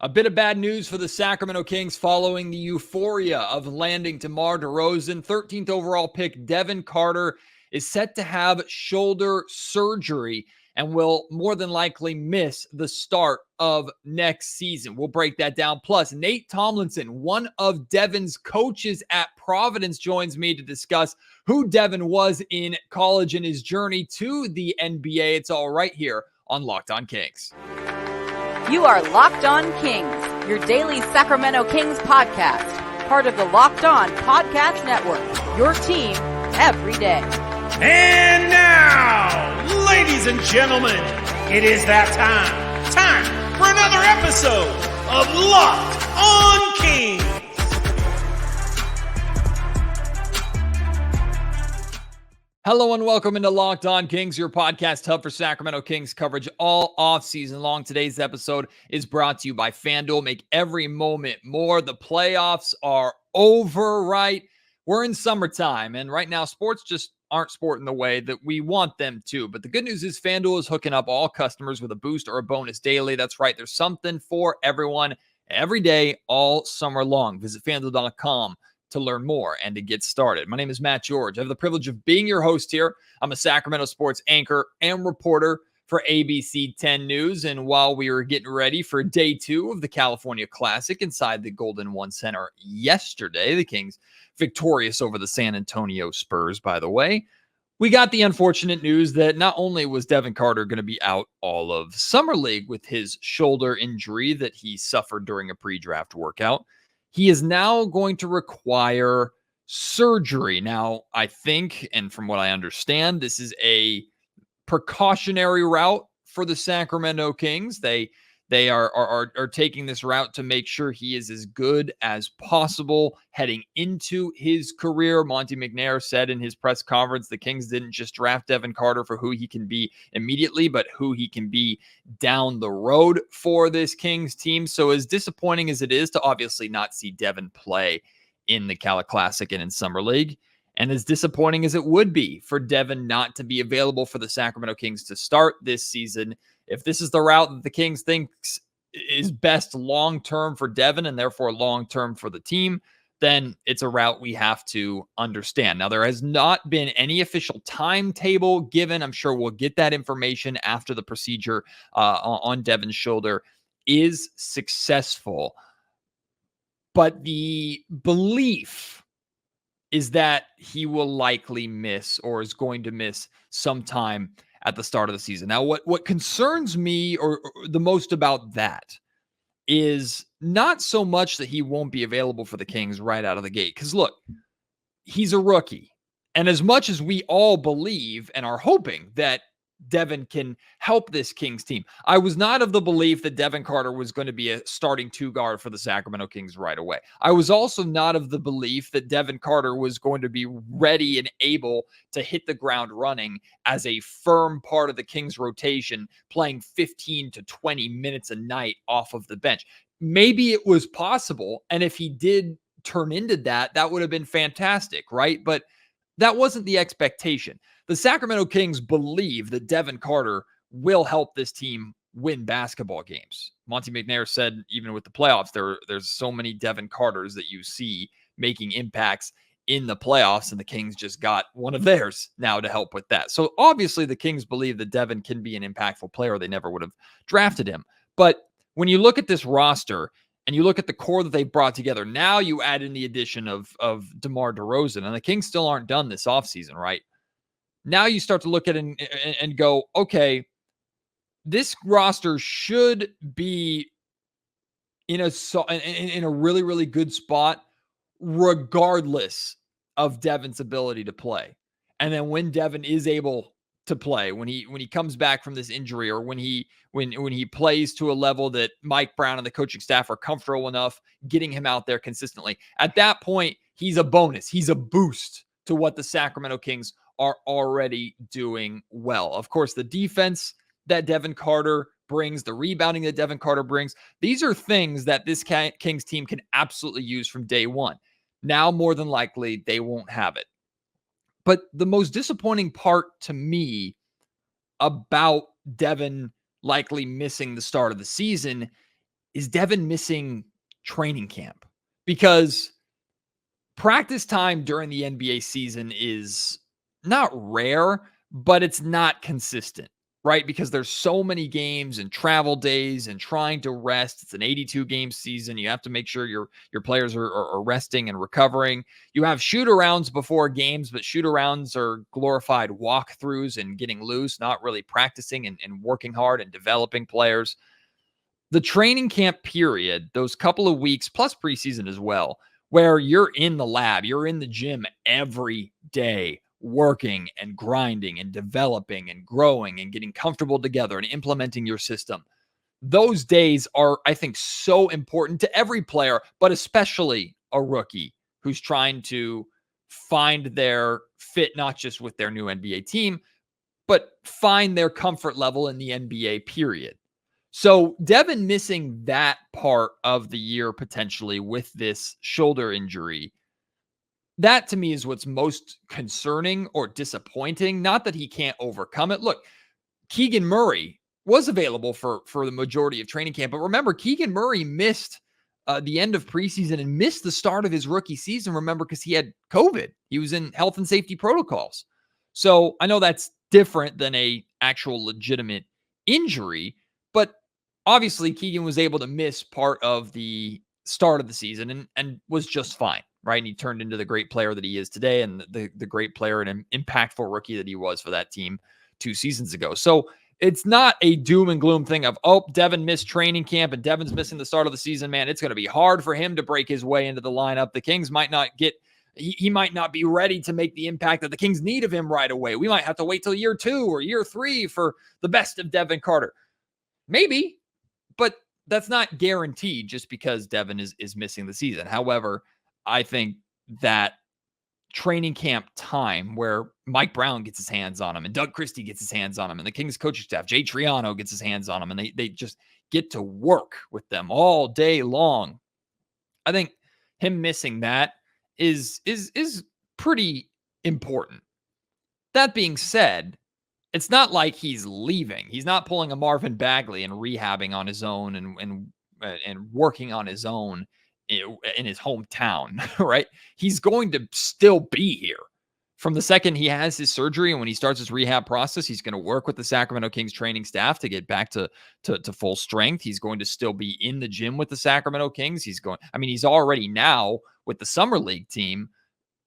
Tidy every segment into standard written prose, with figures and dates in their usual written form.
A bit of bad news for the Sacramento Kings following the euphoria of landing DeMar DeRozan. 13th overall pick Devin Carter is set to have shoulder surgery and will more than likely miss the start of next season. We'll break that down. Plus, Nate Tomlinson, one of Devin's coaches at Providence, joins me to discuss who Devin was in college and his journey to the NBA. It's all right here on Locked On Kings. You are Locked On Kings, your daily Sacramento Kings podcast, part of the Locked On Podcast Network, your team every day. And now, ladies and gentlemen, it is that time for another episode of Locked On Kings. Hello and welcome into Locked On Kings, your podcast hub for Sacramento Kings coverage all offseason long. Today's episode is brought to you by FanDuel. Make every moment more. The playoffs are over, right? We're in summertime, and right now sports just aren't sporting the way that we want them to. But the good news is FanDuel is hooking up all customers with a boost or a bonus daily. That's right. There's something for everyone every day, all summer long. Visit FanDuel.com to learn more and to get started. My name is Matt George. I have the privilege of being your host here. I'm a Sacramento sports anchor and reporter for ABC 10 News. And while we were getting ready for day 2 of the California Classic inside the Golden One Center yesterday, the Kings victorious over the San Antonio Spurs, by the way, we got the unfortunate news that not only was Devin Carter going to be out all of Summer League with his shoulder injury that he suffered during a pre-draft workout, he is now going to require surgery. Now, I think, and from what I understand, this is a precautionary route for the Sacramento Kings. They are taking this route to make sure he is as good as possible heading into his career. Monte McNair said in his press conference, the Kings didn't just draft Devin Carter for who he can be immediately, but who he can be down the road for this Kings team. So as disappointing as it is to obviously not see Devin play in the Cali Classic and in Summer League, and as disappointing as it would be for Devin not to be available for the Sacramento Kings to start this season, if this is the route that the Kings thinks is best long-term for Devin and therefore long-term for the team, then it's a route we have to understand. Now, there has not been any official timetable given. I'm sure we'll get that information after the procedure on Devin's shoulder is successful. But the belief is that he will likely miss or is going to miss sometime at the start of the season. Now, what concerns me or the most about that is not so much that he won't be available for the Kings right out of the gate. Because look, he's a rookie. And as much as we all believe and are hoping that Devin can help this Kings team, I was not of the belief that Devin Carter was going to be a starting 2 guard for the Sacramento Kings right away. I was also not of the belief that Devin Carter was going to be ready and able to hit the ground running as a firm part of the Kings rotation, playing 15 to 20 minutes a night off of the bench. Maybe it was possible, and if he did turn into that, that would have been fantastic, right? But that wasn't the expectation. The Sacramento Kings believe that Devin Carter will help this team win basketball games. Monte McNair said even with the playoffs, there's so many Devin Carters that you see making impacts in the playoffs, and the Kings just got one of theirs now to help with that. So obviously the Kings believe that Devin can be an impactful player. They never would have drafted him. But when you look at this roster and you look at the core that they brought together, now you add in the addition of DeMar DeRozan, and the Kings still aren't done this offseason, right? Now you start to look at it and go, okay, this roster should be in a really, really good spot, regardless of Devin's ability to play. And then when Devin is able to play, when he comes back from this injury, or when he plays to a level that Mike Brown and the coaching staff are comfortable enough getting him out there consistently, at that point, he's a bonus. He's a boost to what the Sacramento Kings are already doing well. Of course, the defense that Devin Carter brings, the rebounding that Devin Carter brings, these are things that this Kings team can absolutely use from day one. Now, more than likely, they won't have it. But the most disappointing part to me about Devin likely missing the start of the season is Devin missing training camp? Because practice time during the NBA season is not rare, but it's not consistent, right? Because there's so many games and travel days and trying to rest. It's an 82 game season. You have to make sure your players are resting and recovering. You have shoot-arounds before games, but shoot-arounds are glorified walkthroughs and getting loose, not really practicing and working hard and developing players. The training camp period, those couple of weeks, plus preseason as well, where you're in the lab, you're in the gym every day, working and grinding and developing and growing and getting comfortable together and implementing your system. Those days are, I think, so important to every player, but especially a rookie who's trying to find their fit, not just with their new NBA team, but find their comfort level in the NBA period. So Devin missing that part of the year potentially with this shoulder injury, that to me is what's most concerning or disappointing. Not that he can't overcome it. Look, Keegan Murray was available for the majority of training camp. But remember, Keegan Murray missed the end of preseason and missed the start of his rookie season, remember, because he had COVID. He was in health and safety protocols. So I know that's different than a actual legitimate injury, but obviously Keegan was able to miss part of the start of the season and was just fine, right? And he turned into the great player that he is today and the great player and an impactful rookie that he was for that team 2 seasons ago. So it's not a doom and gloom thing of, oh, Devin missed training camp and Devin's missing the start of the season. Man, it's going to be hard for him to break his way into the lineup. The Kings might not get, he might not be ready to make the impact that the Kings need of him right away. We might have to wait till year 2 or year 3 for the best of Devin Carter. Maybe, but that's not guaranteed just because Devin is missing the season. However, I think that training camp time where Mike Brown gets his hands on him and Doug Christie gets his hands on him and the Kings coaching staff, Jay Triano, gets his hands on him and they just get to work with them all day long. I think him missing that is pretty important. That being said, it's not like he's leaving. He's not pulling a Marvin Bagley and rehabbing on his own and working on his own in his hometown, right? He's going to still be here from the second he has his surgery. And when he starts his rehab process, he's going to work with the Sacramento Kings training staff to get back to full strength. He's going to still be in the gym with the Sacramento Kings. He's already now with the summer league team.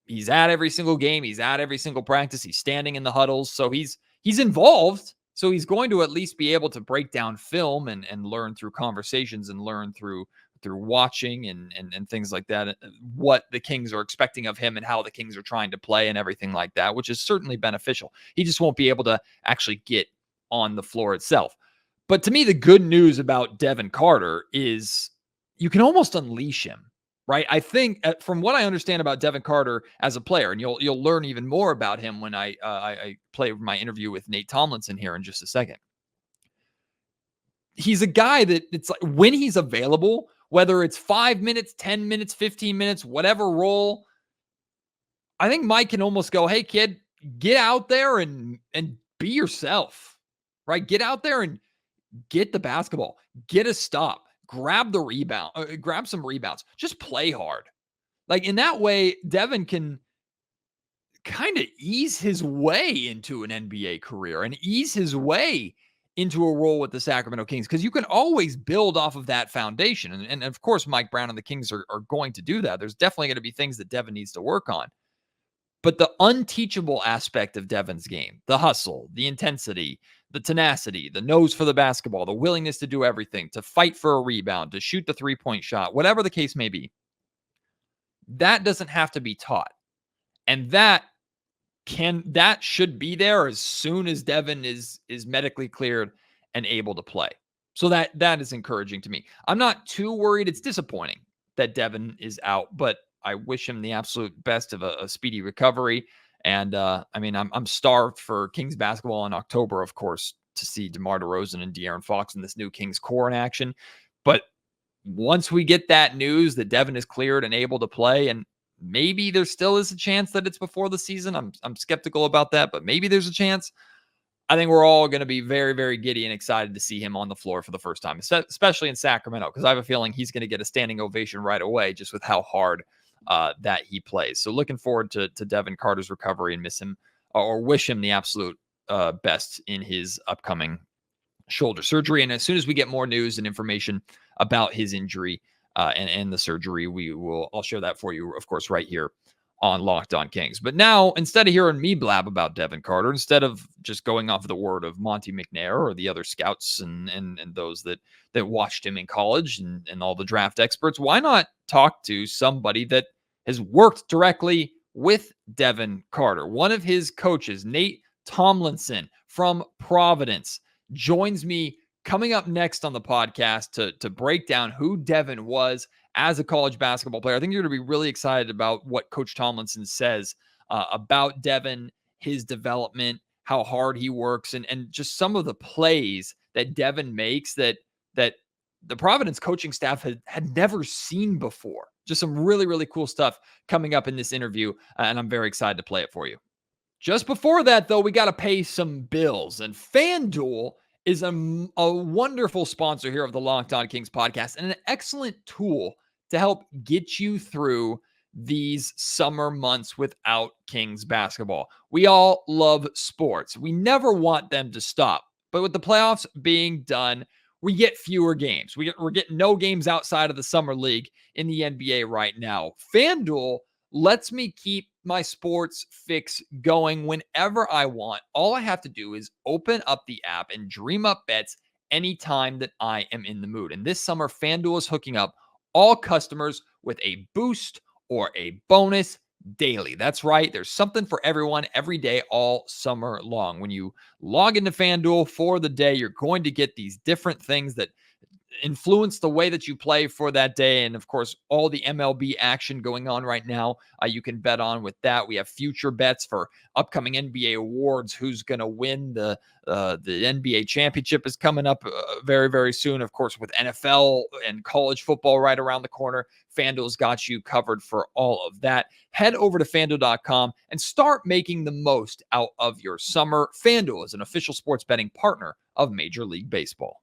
He's at every single game. He's at every single practice. He's standing in the huddles. So he's involved. So he's going to at least be able to break down film and learn through conversations and learn through watching and things like that, what the Kings are expecting of him and how the Kings are trying to play and everything like that, which is certainly beneficial. He just won't be able to actually get on the floor itself. But to me, the good news about Devin Carter is you can almost unleash him, right? I think from what I understand about Devin Carter as a player, and you'll learn even more about him when I play my interview with Nate Tomlinson here in just a second. He's a guy that it's like when he's available, whether it's 5 minutes, 10 minutes, 15 minutes, whatever role, I think Mike can almost go, hey, kid, get out there and be yourself, right? Get out there and get the basketball, get a stop, grab the rebound, grab some rebounds, just play hard. Like in that way, Devin can kind of ease his way into an NBA career and ease his way into a role with the Sacramento Kings, because you can always build off of that foundation. And of course, Mike Brown and the Kings are going to do that. There's definitely going to be things that Devin needs to work on. But the unteachable aspect of Devin's game, the hustle, the intensity, the tenacity, the nose for the basketball, the willingness to do everything, to fight for a rebound, to shoot the three-point shot, whatever the case may be, that doesn't have to be taught. And that should be there as soon as Devin is medically cleared and able to play. So that is encouraging to me. I'm not too worried. It's disappointing that Devin is out, but I wish him the absolute best of a speedy recovery. And I'm starved for Kings basketball in October, of course, to see DeMar DeRozan and De'Aaron Fox in this new Kings core in action. But once we get that news that Devin is cleared and able to play, and maybe there still is a chance that it's before the season. I'm skeptical about that, but maybe there's a chance. I think we're all going to be very, very giddy and excited to see him on the floor for the first time, especially in Sacramento, because I have a feeling he's going to get a standing ovation right away just with how hard that he plays. So looking forward to Devin Carter's recovery and miss him or wish him the absolute best in his upcoming shoulder surgery. And as soon as we get more news and information about his injury and the surgery, I'll share that for you, of course, right here on Locked On Kings. But now, instead of hearing me blab about Devin Carter, instead of just going off the word of Monty McNair or the other scouts and those that watched him in college and all the draft experts, why not talk to somebody that has worked directly with Devin Carter? One of his coaches, Nate Tomlinson from Providence, joins me coming up next on the podcast to break down who Devin was as a college basketball player. I think you're going to be really excited about what Coach Tomlinson says about Devin, his development, how hard he works, and just some of the plays that Devin makes that the Providence coaching staff had never seen before. Just some really, really cool stuff coming up in this interview, and I'm very excited to play it for you. Just before that, though, we got to pay some bills, and FanDuel is a wonderful sponsor here of the Locked On Kings podcast and an excellent tool to help get you through these summer months without Kings basketball. We all love sports. We never want them to stop. But with the playoffs being done, we get fewer games. We're getting no games outside of the summer league in the NBA right now. FanDuel lets me keep my sports fix going whenever I want. All I have to do is open up the app and dream up bets anytime that I am in the mood. And this summer, FanDuel is hooking up all customers with a boost or a bonus daily. That's right. There's something for everyone every day, all summer long. When you log into FanDuel for the day, you're going to get these different things that influence the way that you play for that day. And of course, all the MLB action going on right now, you can bet on with that. We have future bets for upcoming NBA awards. Who's going to win the NBA championship is coming up very, very soon. Of course, with NFL and college football right around the corner, FanDuel's got you covered for all of that. Head over to FanDuel.com and start making the most out of your summer. FanDuel is an official sports betting partner of Major League Baseball.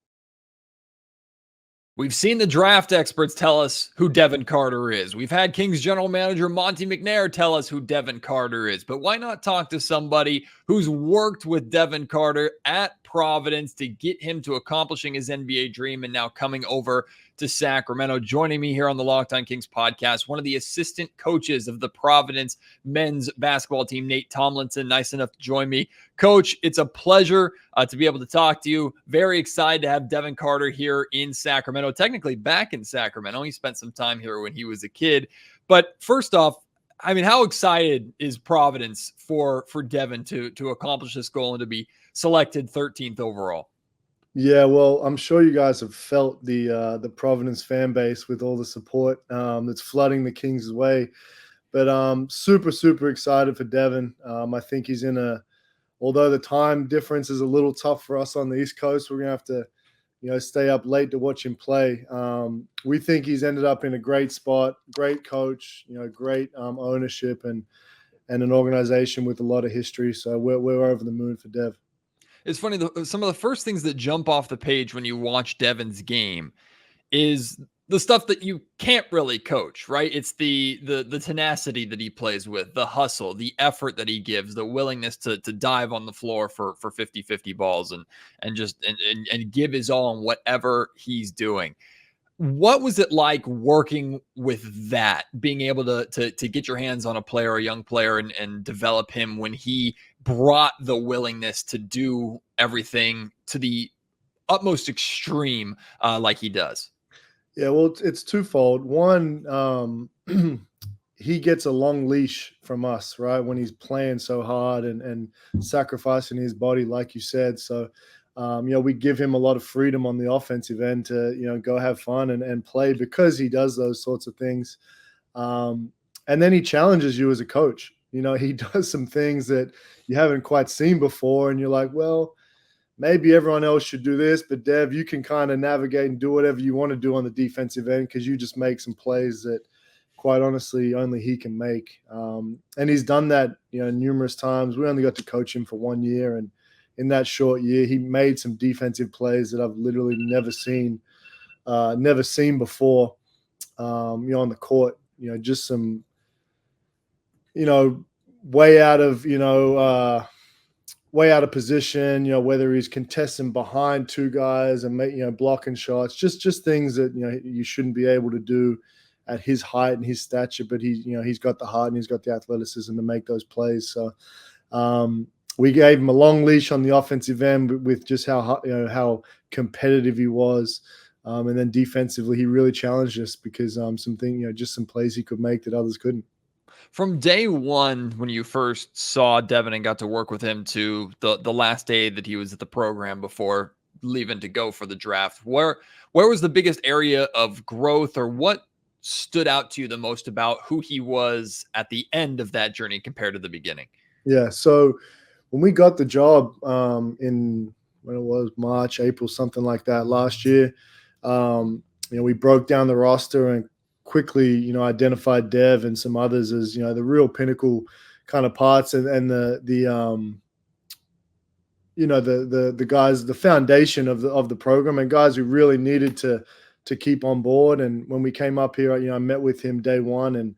We've seen the draft experts tell us who Devin Carter is. We've had Kings general manager Monty McNair tell us who Devin Carter is. But why not talk to somebody who's worked with Devin Carter at Providence to get him to accomplishing his NBA dream and now coming over to Sacramento? Joining me here on the Locked On Kings podcast, one of the assistant coaches of the Providence men's basketball team, Nate Tomlinson. Nice enough to join me. Coach, it's a pleasure to be able to talk to you. Very excited to have Devin Carter here in Sacramento, technically back in Sacramento. He spent some time here when he was a kid. But first off, I mean, how excited is Providence for Devin to accomplish this goal and to be selected 13th overall? Yeah, well, I'm sure you guys have felt the Providence fan base with all the support that's flooding the Kings' way. But super, super excited for Devin. I think he's although the time difference is a little tough for us on the East Coast, we're going to have to, stay up late to watch him play. We think he's ended up in a great spot, great coach, great ownership and an organization with a lot of history. So we're over the moon for Dev. It's funny, some of the first things that jump off the page when you watch Devin's game is the stuff that you can't really coach, right? It's the tenacity that he plays with, the hustle, the effort that he gives, the willingness to dive on the floor for 50-50 balls and give his all on whatever he's doing. What was it like working with that, being able to get your hands on a player, a young player, and develop him when he brought the willingness to do everything to the utmost extreme like he does? Yeah, well, it's twofold. One, he gets a long leash from us, right, when he's playing so hard and sacrificing his body, like you said. So, we give him a lot of freedom on the offensive end to, go have fun and play because he does those sorts of things. And then he challenges you as a coach. He does some things that you haven't quite seen before, and you're like, well, maybe everyone else should do this, but Dev, you can kind of navigate and do whatever you want to do on the defensive end because you just make some plays that, quite honestly, only he can make. And he's done that, numerous times. We only got to coach him for 1 year, and in that short year. He made some defensive plays that I've literally never seen before. On the court, just some, way out of position, whether he's contesting behind two guys and blocking shots, just things that, you shouldn't be able to do at his height and his stature, but he's got the heart and he's got the athleticism to make those plays. So we gave him a long leash on the offensive end with just how competitive he was. And then defensively, he really challenged us because just some plays he could make that others couldn't. From day one, when you first saw Devin and got to work with him, to the last day that he was at the program before leaving to go for the draft, where was the biggest area of growth, or what stood out to you the most about who he was at the end of that journey compared to the beginning? Yeah. So when we got the job when it was March, April, something like that last year, we broke down the roster and quickly, identified Dev and some others as, the real pinnacle kind of parts and the guys, the foundation of the program, and guys we really needed to keep on board. And when we came up here, I met with him day one, and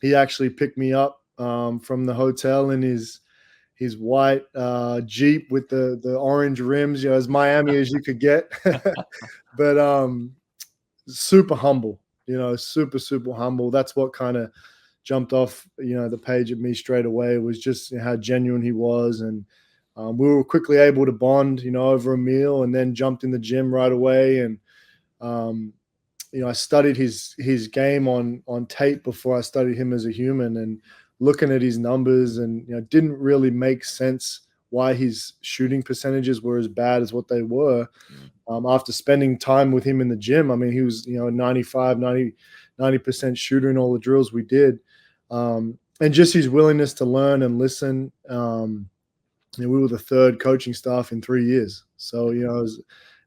he actually picked me up from the hotel in his white Jeep with the orange rims, as Miami as you could get. But super humble, super, super humble. That's what kind of jumped off, the page at me straight away, was just how genuine he was. And we were quickly able to bond, over a meal, and then jumped in the gym right away. And, I studied his game on tape before I studied him as a human, and looking at his numbers, and, didn't really make sense why his shooting percentages were as bad as what they were. After spending time with him in the gym, he was, 90% shooter in all the drills we did. And just his willingness to learn and listen. We were the third coaching staff in 3 years. So,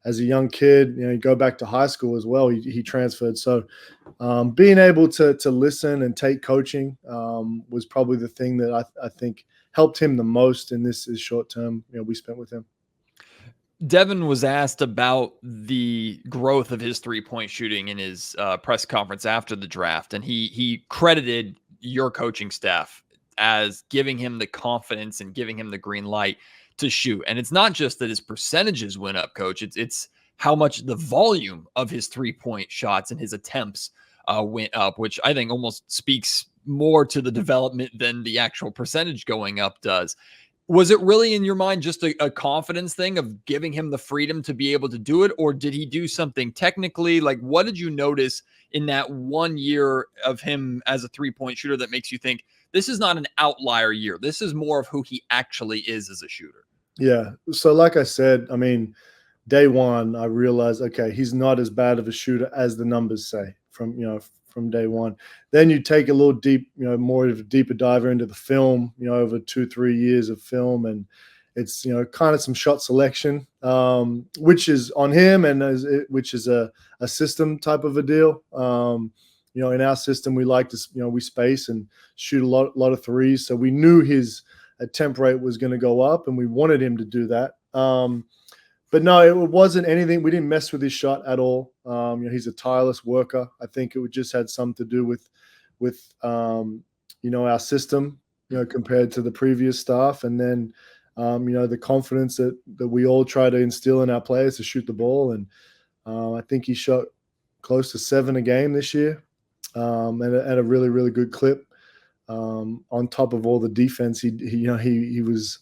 as a young kid, you go back to high school as well, he transferred. So being able to listen and take coaching was probably the thing that I think helped him the most in this short term, we spent with him. Devin was asked about the growth of his three-point shooting in his press conference after the draft, and he credited your coaching staff as giving him the confidence and giving him the green light to shoot. And it's not just that his percentages went up, Coach. It's how much the volume of his three-point shots and his attempts went up, which I think almost speaks more to the development than the actual percentage going up does. Was it really, in your mind, just a confidence thing of giving him the freedom to be able to do it? Or did he do something technically? Like, what did you notice in that 1 year of him as a three-point shooter that makes you think this is not an outlier year? This is more of who he actually is as a shooter. Yeah. So like I said, day one, I realized, okay, he's not as bad of a shooter as the numbers say from day one. Then you take a little deep, more of a deeper diver into the film, over 2-3 years of film. And it's, kind of some shot selection, which is on him, and which is a system type of a deal. In our system, we like to, we space and shoot a lot of threes. So we knew his attempt rate was going to go up, and we wanted him to do that. But no, it wasn't anything. We didn't mess with his shot at all. He's a tireless worker. I think it just had something to do with our system, compared to the previous staff. And then, the confidence that we all try to instill in our players to shoot the ball. And I think he shot close to 7 a game this year, at a really, really good clip. On top of all the defense, he was,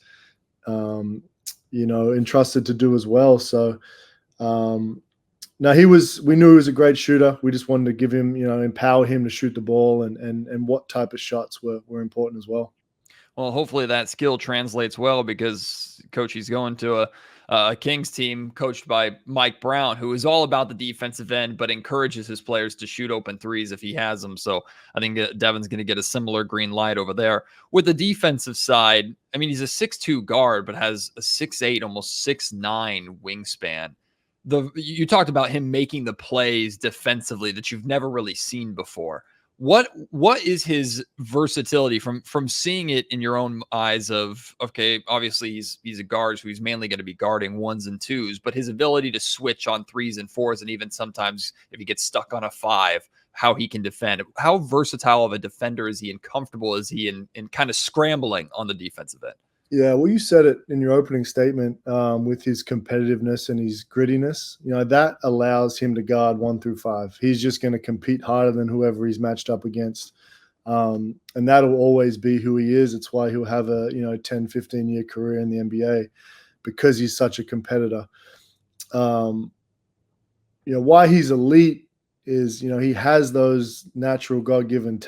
entrusted to do as well. So, no, we knew he was a great shooter. We just wanted to give him, empower him to shoot the ball, and what type of shots were important as well. Well, hopefully that skill translates well, because, Coach, he's going to a Kings team coached by Mike Brown, who is all about the defensive end, but encourages his players to shoot open threes if he has them. So I think Devin's going to get a similar green light over there. With the defensive side, he's a 6'2" guard, but has a 6'8", almost 6'9" wingspan. You talked about him making the plays defensively that you've never really seen before. What is his versatility from seeing it in your own eyes of, okay, obviously he's a guard, so he's mainly going to be guarding ones and twos, but his ability to switch on threes and fours, and even sometimes if he gets stuck on a five, how he can defend. How versatile of a defender is he, and comfortable is he in kind of scrambling on the defensive end? Yeah, well, you said it in your opening statement with his competitiveness and his grittiness. That allows him to guard 1 through 5. He's just going to compete harder than whoever he's matched up against. And that'll always be who he is. It's why he'll have a 10, 15-year career in the NBA, because he's such a competitor. Why he's elite is, he has those natural God-given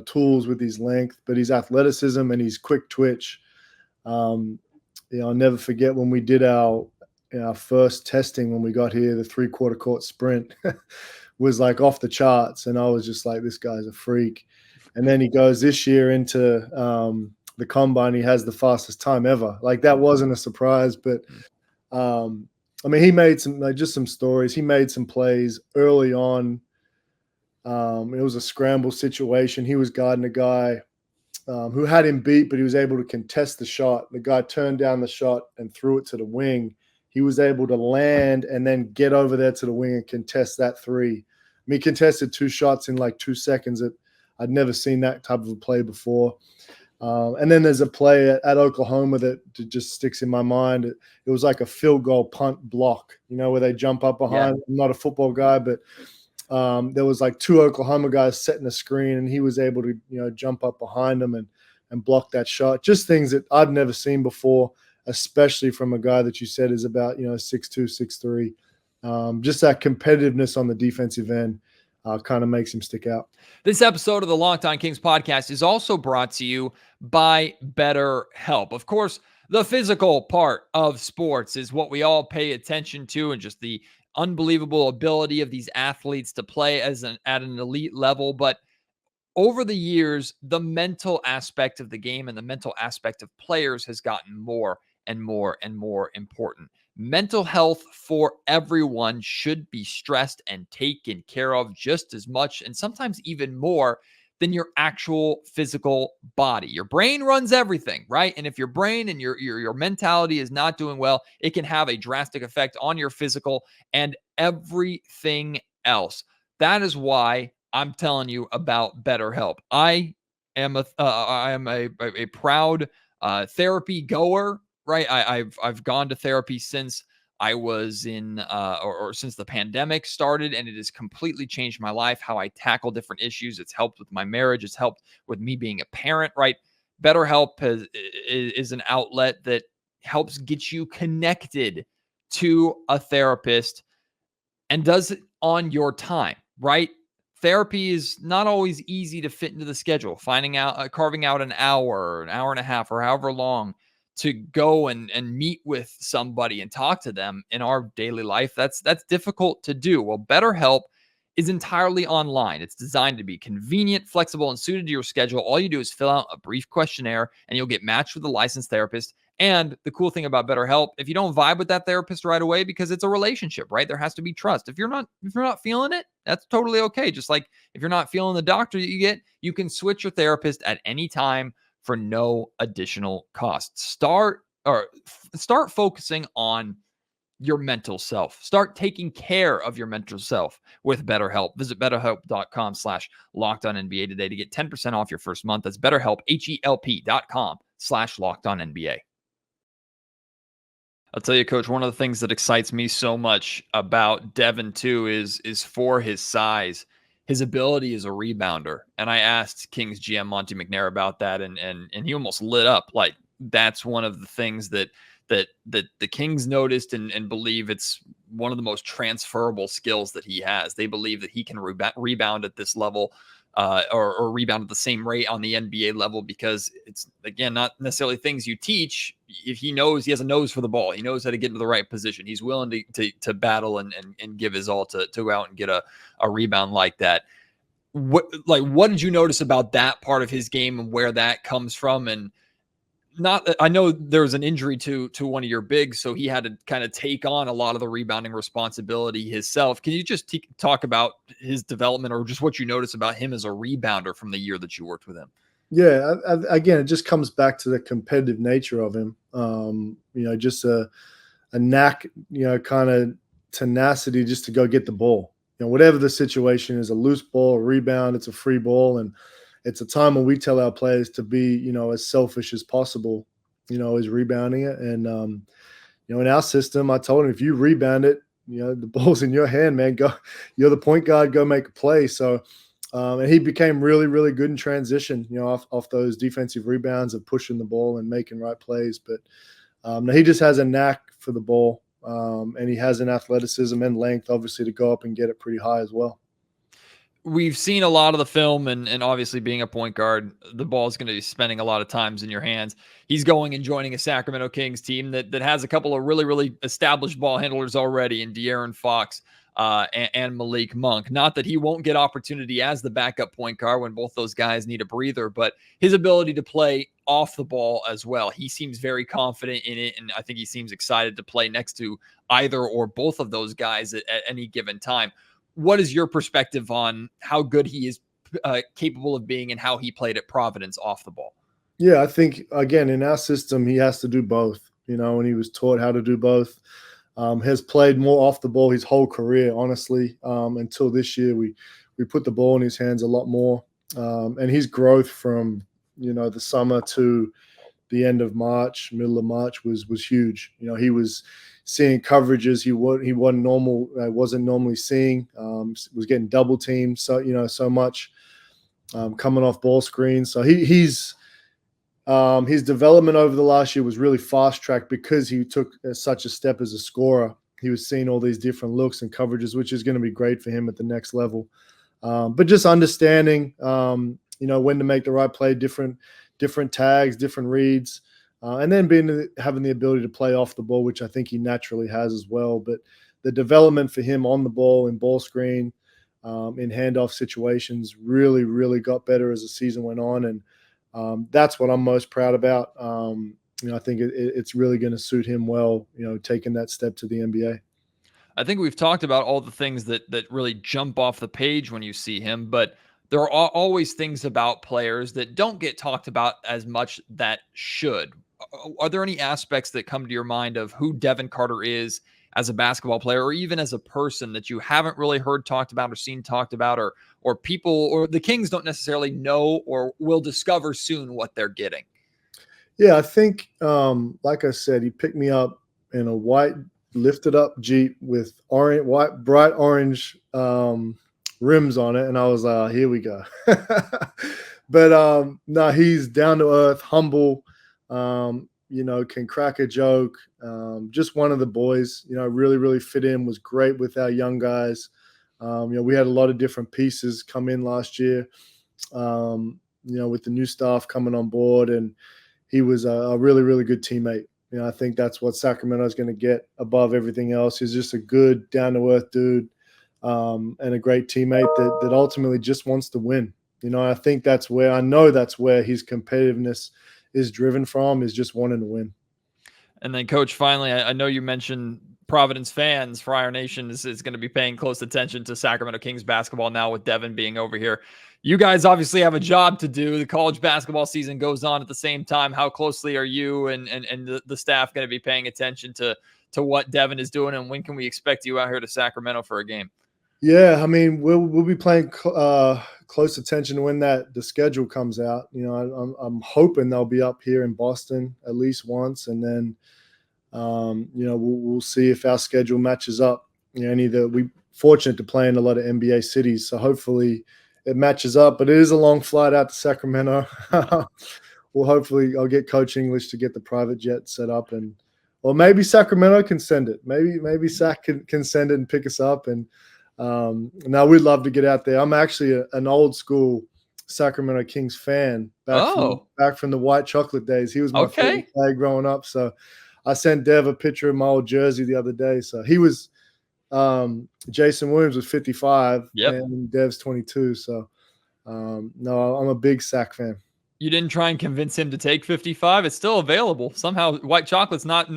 tools with his length, but his athleticism and his quick twitch. I'll never forget when we did our first testing when we got here, the 3/4 court sprint was like off the charts. And I was just like, this guy's a freak. And then he goes this year into the combine. He has the fastest time ever. Like, that wasn't a surprise, but he made some stories. He made some plays early on. It was a scramble situation. He was guarding a guy who had him beat, but he was able to contest the shot. The guy turned down the shot and threw it to the wing. He was able to land and then get over there to the wing and contest that three. He contested 2 shots in like 2 seconds. I'd never seen that type of a play before. And then there's a play at Oklahoma that just sticks in my mind. It was like a field goal punt block, where they jump up behind. Yeah. I'm not a football guy, but there was like 2 Oklahoma guys setting a screen, and he was able to, jump up behind them and block that shot. Just things that I've never seen before, especially from a guy that you said is about, 6'2", 6'3". Just that competitiveness on the defensive end kind of makes him stick out. This episode of the Locked On Kings podcast is also brought to you by BetterHelp. Of course, the physical part of sports is what we all pay attention to, and just the unbelievable ability of these athletes to play at an elite level. But over the years, the mental aspect of the game and the mental aspect of players has gotten more and more and more important. Mental health for everyone should be stressed and taken care of just as much, and sometimes even more, than your actual physical body. Your brain runs everything, right? And if your brain and your mentality is not doing well, it can have a drastic effect on your physical and everything else. That is why I'm telling you about BetterHelp. I am a proud therapy goer, right? I've gone to therapy since I was in, or since the pandemic started, and it has completely changed my life, how I tackle different issues. It's helped with my marriage. It's helped with me being a parent, right? BetterHelp is an outlet that helps get you connected to a therapist and does it on your time, right? Therapy is not always easy to fit into the schedule. Carving out an hour and a half, or however long to go and meet with somebody and talk to them in our daily life, that's difficult to do. Well, BetterHelp is entirely online. It's designed to be convenient, flexible, and suited to your schedule. All you do is fill out a brief questionnaire, and you'll get matched with a licensed therapist. And the cool thing about BetterHelp, if you don't vibe with that therapist right away, because it's a relationship, right? There has to be trust. If you're not feeling it, that's totally okay. Just like if you're not feeling the doctor that you get, you can switch your therapist at any time for no additional cost. Start focusing on your mental self. Start taking care of your mental self with BetterHelp. Visit BetterHelp.com/LockedOnNBA today to get 10% off your first month. That's BetterHelp, HELP.com/LockedOnNBA. I'll tell you, Coach, one of the things that excites me so much about Devin too is for his size, his ability as a rebounder. And I asked Kings GM Monty McNair about that, and he almost lit up. Like, that's one of the things that the Kings noticed and believe it's one of the most transferable skills that he has. They believe that he can rebound at this level, or rebound at the same rate on the NBA level, because it's, again, not necessarily things you teach. If he knows, he has a nose for the ball. He knows how to get into the right position. He's willing to battle and give his all to go out and get a rebound like that. What did you notice about that part of his game and where that comes from? And I know there was an injury to one of your bigs, so he had to kind of take on a lot of the rebounding responsibility himself. Can you just talk about his development, or just what you notice about him as a rebounder from the year that you worked with him? Yeah, again, it just comes back to the competitive nature of him. Just a knack, kind of tenacity just to go get the ball. Whatever the situation is, a loose ball, a rebound, it's a free ball. And it's a time when we tell our players to be, as selfish as possible, as rebounding it. And, in our system, I told him, if you rebound it, the ball's in your hand, man, go, you're the point guard, go make a play. So, and he became really, really good in transition, off those defensive rebounds of pushing the ball and making right plays. But he just has a knack for the ball, and he has an athleticism and length, obviously, to go up and get it pretty high as well. We've seen a lot of the film, and obviously being a point guard, the ball is going to be spending a lot of times in your hands. He's going and joining a Sacramento Kings team that has a couple of really, really established ball handlers already in De'Aaron Fox and Malik Monk. Not that he won't get opportunity as the backup point guard when both those guys need a breather, but his ability to play off the ball as well. He seems very confident in it, and I think he seems excited to play next to either or both of those guys at any given time. What is your perspective on how good he is capable of being and how he played at Providence off the ball? Yeah, I think, again, in our system, he has to do both, and he was taught how to do both. Has played more off the ball his whole career, honestly, until this year. We put the ball in his hands a lot more. And his growth from, the summer to the end of March, middle of March was huge. He was seeing coverages he wasn't normally seeing. Was getting double teamed so much, coming off ball screens. So his development over the last year was really fast tracked because he took such a step as a scorer. He was seeing all these different looks and coverages, which is going to be great for him at the next level. But just understanding, when to make the right play, different tags, different reads. And then having the ability to play off the ball, which I think he naturally has as well. But the development for him on the ball, in ball screen, in handoff situations really, really got better as the season went on. And that's what I'm most proud about. I think it's really going to suit him well, taking that step to the NBA. I think we've talked about all the things that really jump off the page when you see him, but there are always things about players that don't get talked about as much that should. Are there any aspects that come to your mind of who Devin Carter is as a basketball player, or even as a person, that you haven't really heard talked about or seen talked about, or people or the Kings don't necessarily know or will discover soon what they're getting? Yeah, I think, like I said, he picked me up in a white lifted up Jeep with bright orange rims on it. And I was like, here we go. But no, he's down to earth, humble, can crack a joke. Just one of the boys, really, really fit in, was great with our young guys. We had a lot of different pieces come in last year, with the new staff coming on board, and he was a really, really good teammate. I think that's what Sacramento is going to get above everything else. He's just a good, down-to-earth dude, and a great teammate that ultimately just wants to win. I think that's where his competitiveness is driven from, is just wanting to win. And then, Coach, finally, I know you mentioned Providence fans. Friar Nation is going to be paying close attention to Sacramento Kings basketball now with Devin being over here. You guys obviously have a job to do. The college basketball season goes on at the same time. How closely are you and the staff going to be paying attention to what Devin is doing, and when can we expect you out here to Sacramento for a game? Yeah, I mean, we'll be paying close attention when the schedule comes out. I'm hoping they'll be up here in Boston at least once, and then we'll see if our schedule matches up. We're fortunate to play in a lot of NBA cities, so hopefully it matches up. But it is a long flight out to Sacramento. I'll get Coach English to get the private jet set up, or maybe Sacramento can send it. Maybe Sac can send it and pick us up. And now we'd love to get out there. I'm actually an old school Sacramento Kings fan back from the white chocolate days. He was my favorite player growing up. So I sent Dev a picture of my old jersey the other day. So he was Jason Williams was 55, and Dev's 22. So no, I'm a big Sac fan. You didn't try and convince him to take 55. It's still available. Somehow white chocolate's not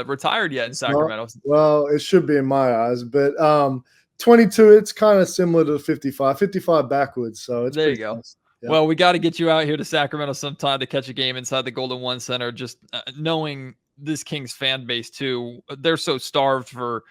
retired yet in Sacramento. Well, it should be in my eyes, but 22, it's kind of similar to 55 backwards. So it's there you go. Nice. Yep. Well, we got to get you out here to Sacramento sometime to catch a game inside the Golden One Center. Just knowing this Kings fan base too, they're so starved for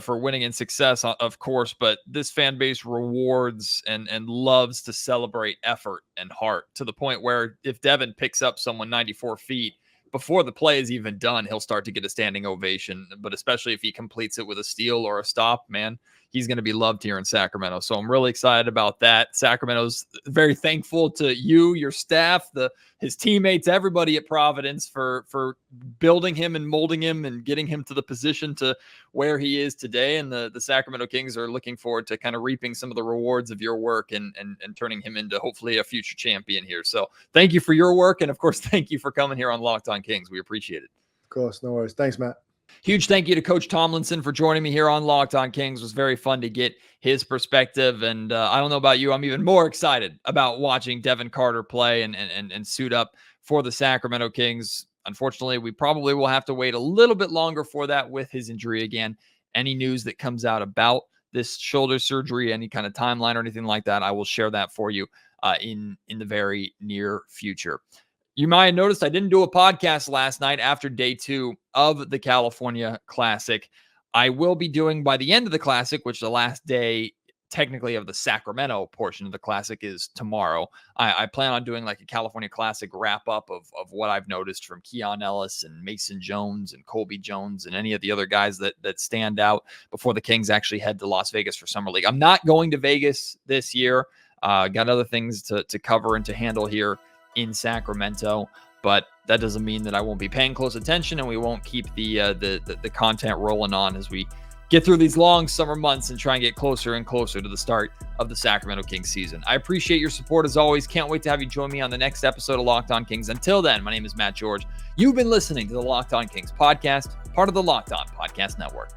winning and success, of course, but this fan base rewards and loves to celebrate effort and heart, to the point where if Devin picks up someone 94 feet before the play is even done, he'll start to get a standing ovation. But especially if he completes it with a steal or a stop, man, he's going to be loved here in Sacramento. So I'm really excited about that. Sacramento's very thankful to you, your staff, his teammates, everybody at Providence for building him and molding him and getting him to the position to where he is today. And the Sacramento Kings are looking forward to kind of reaping some of the rewards of your work and turning him into hopefully a future champion here. So thank you for your work. And of course, thank you for coming here on Locked On Kings. We appreciate it. Of course. No worries. Thanks, Matt. Huge thank you to Coach Tomlinson for joining me here on Locked On Kings. It was very fun to get his perspective. And I don't know about you, I'm even more excited about watching Devin Carter play and suit up for the Sacramento Kings. Unfortunately, we probably will have to wait a little bit longer for that with his injury again. Any news that comes out about this shoulder surgery, any kind of timeline or anything like that, I will share that for you in the very near future. You might have noticed I didn't do a podcast last night after day 2 of the California Classic. I will be doing by the end of the Classic, which the last day technically of the Sacramento portion of the Classic is tomorrow. I plan on doing like a California Classic wrap up of what I've noticed from Keon Ellis and Mason Jones and Colby Jones and any of the other guys that stand out before the Kings actually head to Las Vegas for Summer League. I'm not going to Vegas this year. Got other things to cover and to handle here in Sacramento, but that doesn't mean that I won't be paying close attention and we won't keep the content rolling on as we get through these long summer months and try and get closer and closer to the start of the Sacramento Kings season. I appreciate your support as always. Can't wait to have you join me on the next episode of Locked On Kings. Until then, my name is Matt George. You've been listening to the Locked On Kings podcast, part of the Locked On Podcast Network.